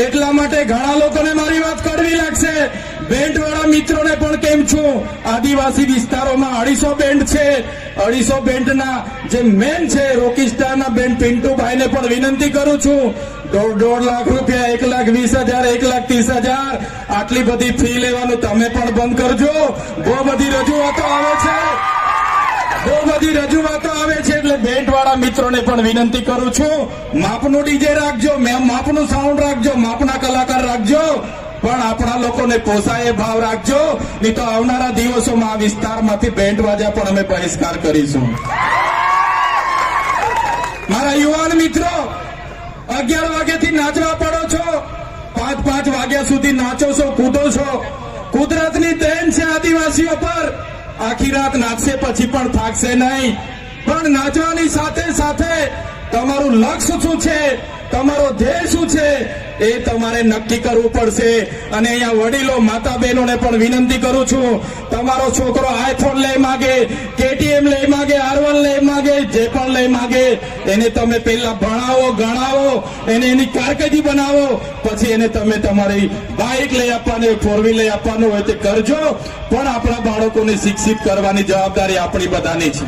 એટલા માટે ઘણા લોકોને મારી વાત કડવી લાગશે. બેન્ડવાળા મિત્રોને પણ કેમ છું, આદિવાસી વિસ્તારોમાં 250 બેન્ડ છે. 250 બેન્ડના જે મેન છે રોકીસ્ટારના બેન્ડ પિન્ટુભાઈને પણ વિનંતી કરું છું, 1.5 લાખ રૂપિયા, 1,20,000, 1,30,000 આટલી બધી ફી લેવાનું તમે પણ બંધ કરજો. બહુ બધી રજૂઆતો આવે છે એટલે બેન્ડવાળા મિત્રોને પણ વિનંતી કરું છું, માપનું ડીજે રાખજો, માપનું સાઉન્ડ રાખજો, માપના કલાકાર રાખજો, પણ આપણા લોકોને પોસાય ભાવ રાખજો. નહીં તો આવનારા દિવસોમાં આ વિસ્તારમાંથી બેન્ડ વાજા પણ અમે બહિષ્કાર કરીશું. મારા યુવાન મિત્રો, 11 વાગ્યાથી નાચવા પડો છો, 5 વાગ્યા સુધી નાચો છો, કૂદો છો. કુદરતની દેન છે આદિવાસીઓ પર. આખી રાત નાચશે પછી પણ થાકશે નહીં. પણ નાચવાની સાથે સાથે તમારું લક્ષ્ય શું છે, તમારો ધ્યેય શું છે એ તમારે નક્કી કરવું પડશે. અને અહીંયા વડીલો માતા બહેનોને પણ વિનંતી કરું છું, તમારો છોકરો આઈફોન લઈ માગે, KTM લઈ માગે, R1 લઈ માગે, જે પણ લઈ માગે, એને તમે પહેલા ભણાવો, ગણાવો, એને એની કારકિર્દી બનાવો, પછી એને તમે તમારી બાઇક લઈ આપવાની, 4 લઈ આપવાનું હોય તે કરજો. પણ આપણા બાળકોને શિક્ષિત કરવાની જવાબદારી આપણી બધાની છે.